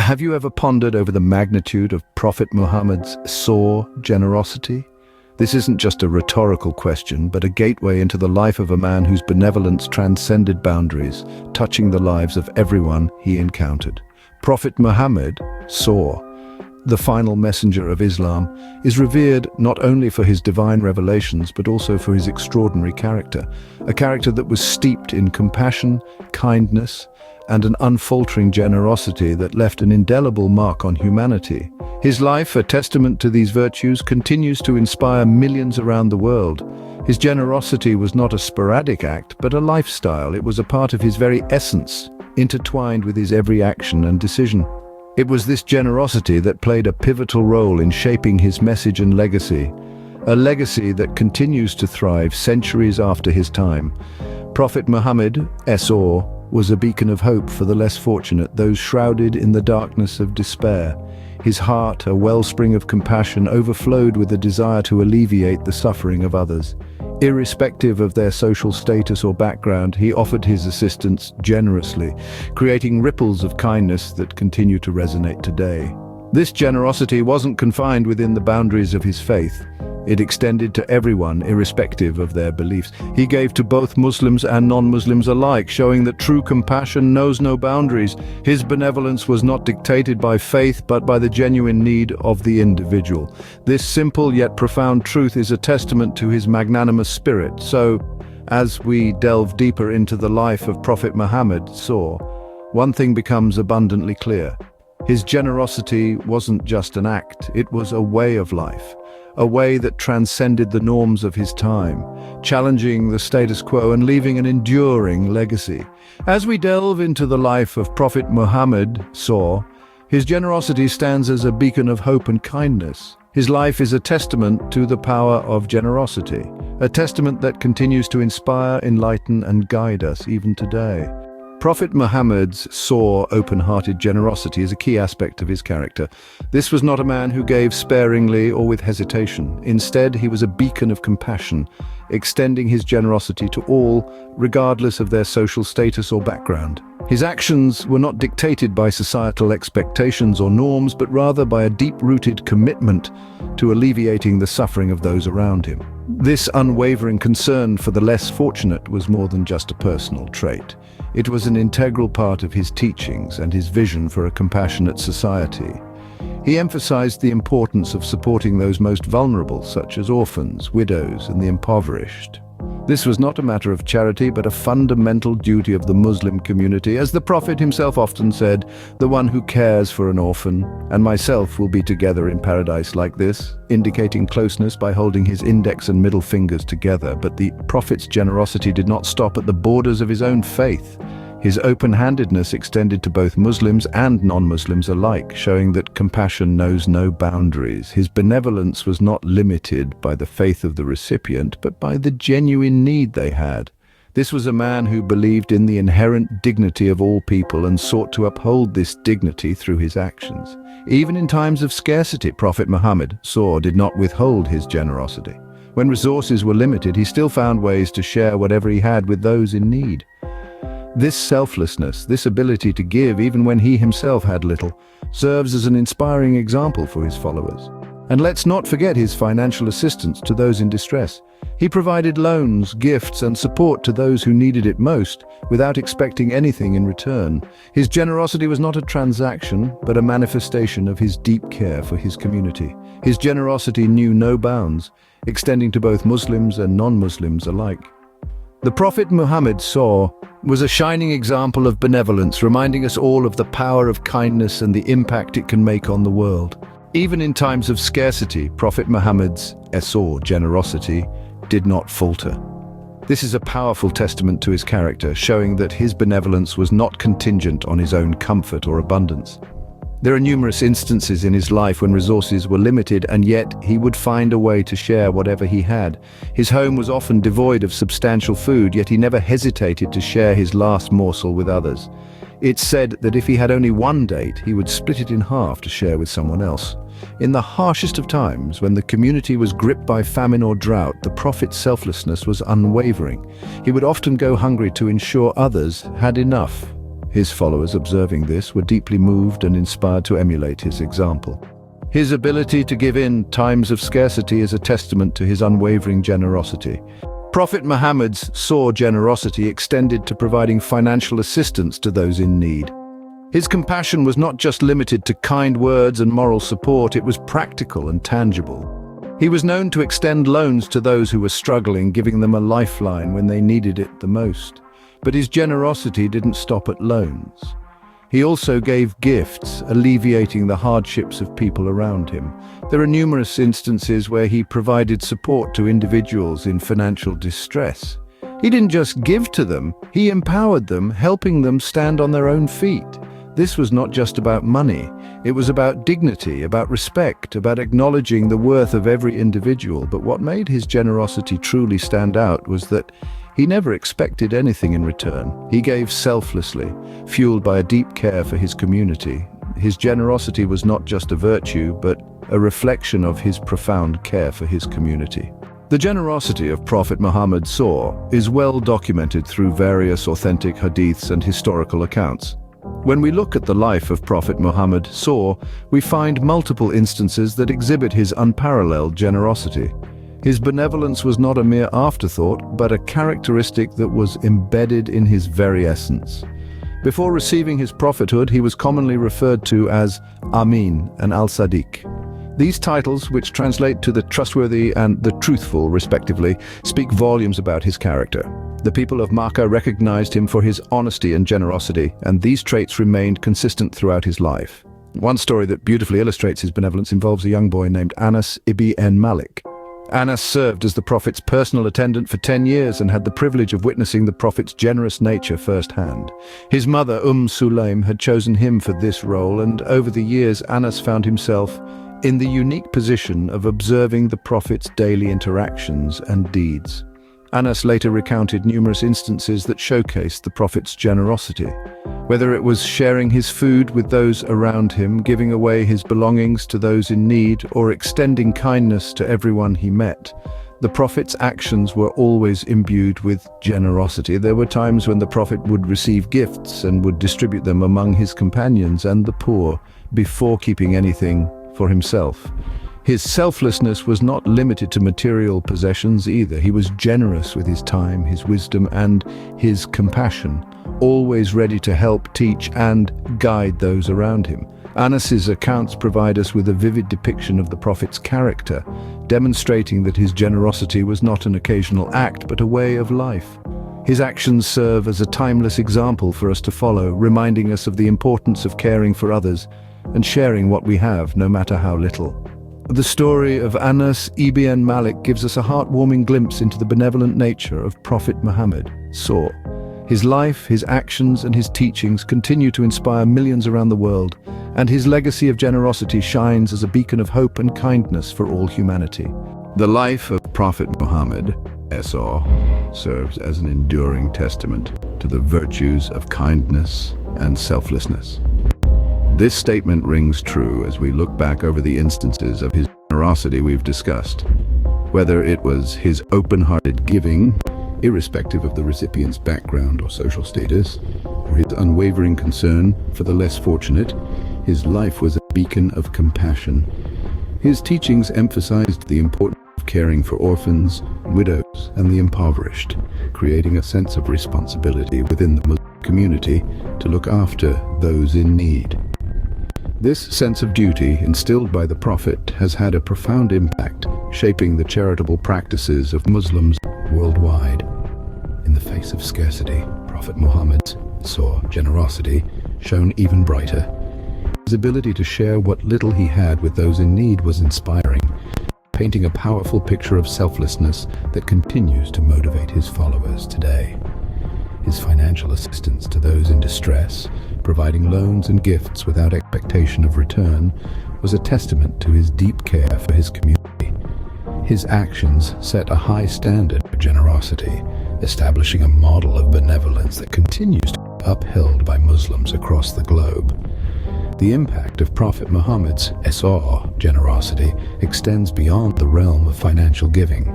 Have you ever pondered over the magnitude of Prophet Muhammad's generosity? This isn't just a rhetorical question, but a gateway into the life of a man whose benevolence transcended boundaries, touching the lives of everyone he encountered. Prophet Muhammad, the final messenger of Islam, is revered not only for his divine revelations, but also for his extraordinary character, a character that was steeped in compassion, kindness, and an unfaltering generosity that left an indelible mark on humanity. His life, a testament to these virtues, continues to inspire millions around the world. His generosity was not a sporadic act, but a lifestyle. It was a part of his very essence, intertwined with his every action and decision. It was this generosity that played a pivotal role in shaping his message and legacy, a legacy that continues to thrive centuries after his time. Prophet Muhammad, was a beacon of hope for the less fortunate, those shrouded in the darkness of despair. His heart, a wellspring of compassion, overflowed with a desire to alleviate the suffering of others. Irrespective of their social status or background, he offered his assistance generously, creating ripples of kindness that continue to resonate today. This generosity wasn't confined within the boundaries of his faith. It extended to everyone, irrespective of their beliefs. He gave to both Muslims and non-Muslims alike, showing that true compassion knows no boundaries. His benevolence was not dictated by faith, but by the genuine need of the individual. This simple yet profound truth is a testament to his magnanimous spirit. So, as we delve deeper into the life of Prophet Muhammad, one thing becomes abundantly clear. His generosity wasn't just an act, it was a way of life. A way that transcended the norms of his time, challenging the status quo and leaving an enduring legacy. As we delve into the life of Prophet Muhammad, his generosity stands as a beacon of hope and kindness. His life is a testament to the power of generosity, a testament that continues to inspire, enlighten, and guide us even today. Prophet Muhammad's open-hearted generosity is a key aspect of his character. This was not a man who gave sparingly or with hesitation. Instead, he was a beacon of compassion, extending his generosity to all, regardless of their social status or background. His actions were not dictated by societal expectations or norms, but rather by a deep-rooted commitment to alleviating the suffering of those around him. This unwavering concern for the less fortunate was more than just a personal trait. It was an integral part of his teachings and his vision for a compassionate society. He emphasized the importance of supporting those most vulnerable, such as orphans, widows, and the impoverished. This was not a matter of charity, but a fundamental duty of the Muslim community. As the Prophet himself often said, "The one who cares for an orphan and myself will be together in paradise like this," indicating closeness by holding his index and middle fingers together. But the Prophet's generosity did not stop at the borders of his own faith. His open-handedness extended to both Muslims and non-Muslims alike, showing that compassion knows no boundaries. His benevolence was not limited by the faith of the recipient, but by the genuine need they had. This was a man who believed in the inherent dignity of all people and sought to uphold this dignity through his actions. Even in times of scarcity, Prophet Muhammad did not withhold his generosity. When resources were limited, he still found ways to share whatever he had with those in need. This selflessness, this ability to give even when he himself had little, serves as an inspiring example for his followers. And let's not forget his financial assistance to those in distress. He provided loans, gifts, and support to those who needed it most, without expecting anything in return. His generosity was not a transaction, but a manifestation of his deep care for his community. His generosity knew no bounds, extending to both Muslims and non-Muslims alike. The Prophet Muhammad was a shining example of benevolence, reminding us all of the power of kindness and the impact it can make on the world. Even in times of scarcity, Prophet Muhammad's generosity did not falter. This is a powerful testament to his character, showing that his benevolence was not contingent on his own comfort or abundance. There are numerous instances in his life when resources were limited, and yet he would find a way to share whatever he had. His home was often devoid of substantial food, yet he never hesitated to share his last morsel with others. It's said that if he had only one date, he would split it in half to share with someone else. In the harshest of times, when the community was gripped by famine or drought, the Prophet's selflessness was unwavering. He would often go hungry to ensure others had enough. His followers, observing this, were deeply moved and inspired to emulate his example. His ability to give in times of scarcity is a testament to his unwavering generosity. Prophet Muhammad's generosity extended to providing financial assistance to those in need. His compassion was not just limited to kind words and moral support, it was practical and tangible. He was known to extend loans to those who were struggling, giving them a lifeline when they needed it the most. But his generosity didn't stop at loans. He also gave gifts, alleviating the hardships of people around him. There are numerous instances where he provided support to individuals in financial distress. He didn't just give to them, he empowered them, helping them stand on their own feet. This was not just about money, it was about dignity, about respect, about acknowledging the worth of every individual. But what made his generosity truly stand out was that he never expected anything in return. He gave selflessly, fueled by a deep care for his community. His generosity was not just a virtue, but a reflection of his profound care for his community. The generosity of Prophet Muhammad is well documented through various authentic hadiths and historical accounts. When we look at the life of Prophet Muhammad, we find multiple instances that exhibit his unparalleled generosity. His benevolence was not a mere afterthought, but a characteristic that was embedded in his very essence. Before receiving his prophethood, he was commonly referred to as Amin and Al-Sadiq. These titles, which translate to the trustworthy and the truthful, respectively, speak volumes about his character. The people of Makkah recognized him for his honesty and generosity, and these traits remained consistent throughout his life. One story that beautifully illustrates his benevolence involves a young boy named Anas ibn Malik. Anas served as the Prophet's personal attendant for 10 years and had the privilege of witnessing the Prophet's generous nature firsthand. His mother, Sulaim, had chosen him for this role, and over the years Anas found himself in the unique position of observing the Prophet's daily interactions and deeds. Anas later recounted numerous instances that showcased the Prophet's generosity. Whether it was sharing his food with those around him, giving away his belongings to those in need, or extending kindness to everyone he met, the Prophet's actions were always imbued with generosity. There were times when the Prophet would receive gifts and would distribute them among his companions and the poor, before keeping anything for himself. His selflessness was not limited to material possessions either. He was generous with his time, his wisdom, and his compassion, always ready to help, teach, and guide those around him. Anas's accounts provide us with a vivid depiction of the Prophet's character, demonstrating that his generosity was not an occasional act, but a way of life. His actions serve as a timeless example for us to follow, reminding us of the importance of caring for others and sharing what we have, no matter how little. The story of Anas ibn Malik gives us a heartwarming glimpse into the benevolent nature of Prophet Muhammad. His life, his actions, and his teachings continue to inspire millions around the world, and his legacy of generosity shines as a beacon of hope and kindness for all humanity. The life of Prophet Muhammad serves as an enduring testament to the virtues of kindness and selflessness. This statement rings true as we look back over the instances of his generosity we've discussed. Whether it was his open-hearted giving, irrespective of the recipient's background or social status, or his unwavering concern for the less fortunate, his life was a beacon of compassion. His teachings emphasized the importance of caring for orphans, widows, and the impoverished, creating a sense of responsibility within the Muslim community to look after those in need. This sense of duty instilled by the Prophet has had a profound impact, shaping the charitable practices of Muslims worldwide. In the face of scarcity, Prophet Muhammad saw generosity shone even brighter. His ability to share what little he had with those in need was inspiring, painting a powerful picture of selflessness that continues to motivate his followers today. His financial assistance to those in distress, providing loans and gifts without expectation of return, was a testament to his deep care for his community. His actions set a high standard for generosity, establishing a model of benevolence that continues to be upheld by Muslims across the globe. The impact of Prophet Muhammad's generosity extends beyond the realm of financial giving.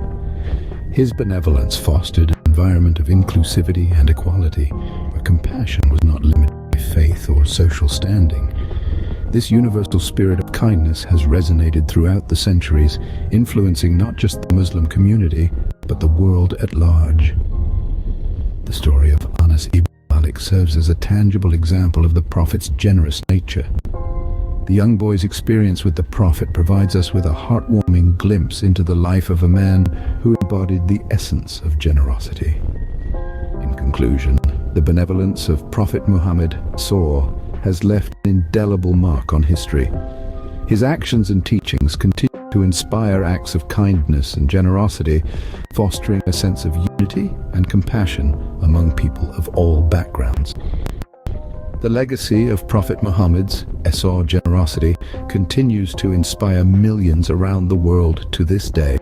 His benevolence fostered an environment of inclusivity and equality, where compassion was not limited faith or social standing. This universal spirit of kindness has resonated throughout the centuries, influencing not just the Muslim community, but the world at large. The story of Anas ibn Malik serves as a tangible example of the Prophet's generous nature. The young boy's experience with the Prophet provides us with a heartwarming glimpse into the life of a man who embodied the essence of generosity. In conclusion, the benevolence of Prophet Muhammad has left an indelible mark on history. His actions and teachings continue to inspire acts of kindness and generosity, fostering a sense of unity and compassion among people of all backgrounds. The legacy of Prophet Muhammad's generosity continues to inspire millions around the world to this day.